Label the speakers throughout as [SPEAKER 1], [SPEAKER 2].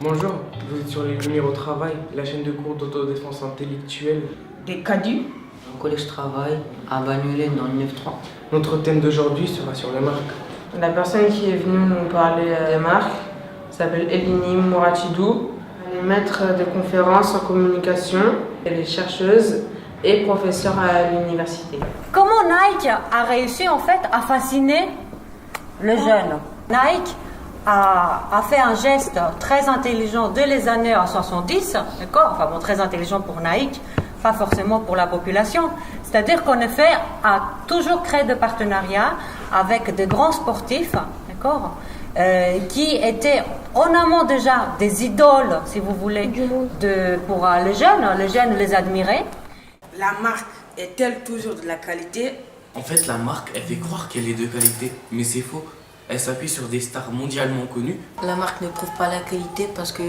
[SPEAKER 1] Bonjour, vous êtes sur Les Lumières au Travail, la chaîne de cours d'autodéfense intellectuelle
[SPEAKER 2] des CADU
[SPEAKER 3] au collège travail à Bagnolet dans le 9-3.
[SPEAKER 1] Notre thème d'aujourd'hui sera sur les marques.
[SPEAKER 2] La personne qui est venue nous parler des marques s'appelle Elini Mouratidou. Elle est maître de conférences en communication. Elle est chercheuse et professeure à l'université.
[SPEAKER 4] Comment Nike a réussi en fait à fasciner le jeune? Nike a fait un geste très intelligent dès les années 70, d'accord? Enfin bon, très intelligent pour Nike, pas forcément pour la population. C'est-à-dire qu'en effet, a toujours créé des partenariats avec de grands sportifs, d'accord? Qui étaient en amont déjà des idoles, si vous voulez, pour les jeunes les admiraient.
[SPEAKER 2] La marque est-elle toujours de la qualité?
[SPEAKER 5] En fait, la marque, elle fait croire qu'elle est de qualité, mais c'est faux. Elle s'appuie sur des stars mondialement connues.
[SPEAKER 3] La marque ne prouve pas la qualité parce que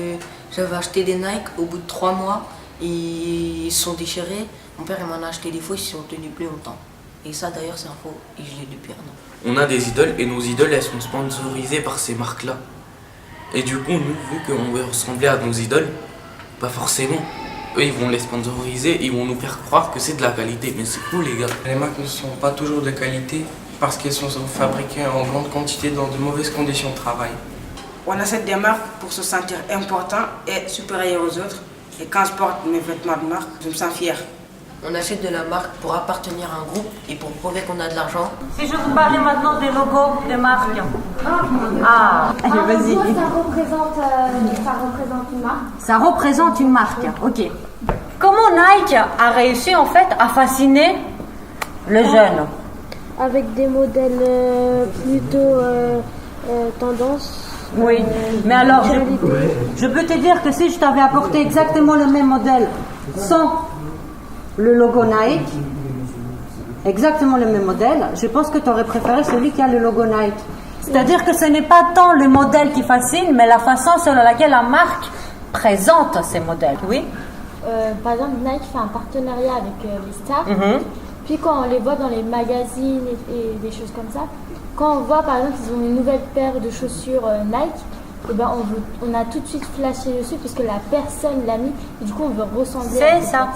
[SPEAKER 3] j'avais acheté des Nike au bout de 3 mois et ils se sont déchirés. Mon père m'en a acheté des faux, ils se sont tenus plus longtemps. Et ça d'ailleurs c'est un faux et je l'ai depuis 1 an.
[SPEAKER 5] On a des idoles et nos idoles elles sont sponsorisées par ces marques-là. Et du coup, nous, vu qu'on veut ressembler à nos idoles, pas forcément. Eux, ils vont les sponsoriser, ils vont nous faire croire que c'est de la qualité. Mais c'est fou les gars.
[SPEAKER 1] Les marques ne sont pas toujours de qualité parce qu'elles sont fabriquées en grande quantité dans de mauvaises conditions de travail.
[SPEAKER 2] On achète des marques pour se sentir important et supérieur aux autres. Et quand je porte mes vêtements de marque, je me sens fier.
[SPEAKER 3] On achète de la marque pour appartenir à un groupe et pour prouver qu'on a de l'argent.
[SPEAKER 4] Si je vous parlais maintenant des logos des marques. Vas-y.
[SPEAKER 6] Ça représente une marque.
[SPEAKER 4] Ça représente une marque, ok. Comment Nike a réussi en fait à fasciner le jeune?
[SPEAKER 6] Avec des modèles plutôt tendance.
[SPEAKER 4] Oui, mais alors je peux te dire que si je t'avais apporté exactement le même modèle sans le logo Nike, exactement le même modèle, je pense que tu aurais préféré celui qui a le logo Nike. C'est-à-dire que ce n'est pas tant le modèle qui fascine, mais la façon selon laquelle la marque présente ces modèles. Oui.
[SPEAKER 6] Par exemple, Nike fait un partenariat avec les stars. Puis quand on les voit dans les magazines et des choses comme ça, quand on voit par exemple qu'ils ont une nouvelle paire de chaussures Nike, et ben on a tout de suite flashé dessus parce que la personne l'a mis et du coup on veut ressembler à cette personne.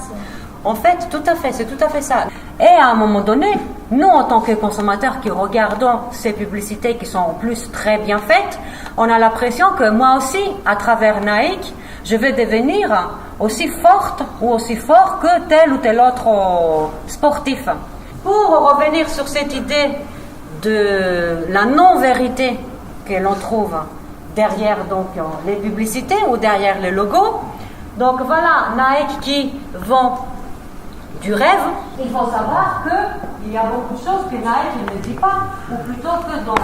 [SPEAKER 4] En fait, tout à fait, c'est tout à fait ça. Et à un moment donné, nous en tant que consommateurs qui regardons ces publicités qui sont en plus très bien faites, on a l'impression que moi aussi, à travers Nike, je vais devenir aussi forte ou aussi fort que tel ou tel autre sportif. Pour revenir sur cette idée de la non-vérité que l'on trouve derrière donc les publicités ou derrière les logos. Donc voilà, Nike qui vend du rêve. Il faut savoir qu'il y a beaucoup de choses que Nike ne dit pas, ou plutôt que dans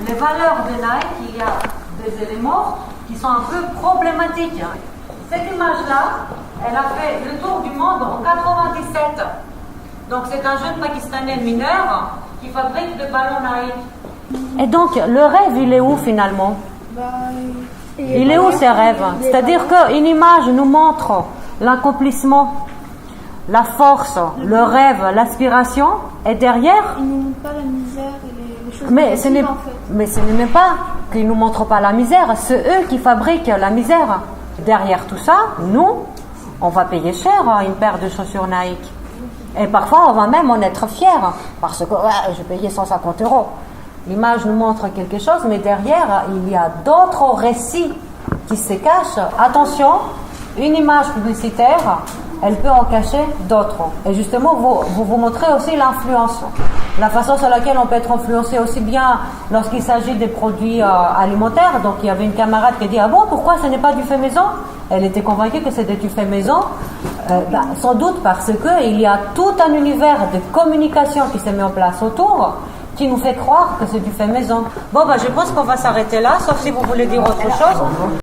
[SPEAKER 4] les valeurs de Nike, il y a des éléments qui sont un peu problématiques. Cette image-là, elle a fait le tour du monde en 97. Donc c'est un jeune Pakistanais mineur qui fabrique des ballons Nike. Et donc le rêve, il est où finalement? Il est où ces rêves? C'est-à-dire qu'une image nous montre l'accomplissement, la force, le rêve, l'aspiration, et derrière...
[SPEAKER 6] Ils ne nous montrent pas la misère et les choses
[SPEAKER 4] mais ce n'est
[SPEAKER 6] en fait.
[SPEAKER 4] Mais ce n'est même pas qu'ils ne nous montrent pas la misère, c'est eux qui fabriquent la misère. Derrière tout ça, nous, on va payer cher une paire de chaussures Nike. Et parfois, on va même en être fier, parce que je payais 150 €. L'image nous montre quelque chose, mais derrière, il y a d'autres récits qui se cachent. Attention, une image publicitaire, elle peut en cacher d'autres. Et justement, vous montrez aussi l'influence. La façon sur laquelle on peut être influencé aussi bien lorsqu'il s'agit des produits alimentaires. Donc, il y avait une camarade qui a dit « Ah bon, pourquoi ce n'est pas du fait maison ?» Elle était convaincue que c'était du fait maison. Sans doute parce qu'il y a tout un univers de communication qui s'est mis en place autour, qui nous fait croire que c'est du fait maison. Bon, je pense qu'on va s'arrêter là, sauf si vous voulez dire autre chose.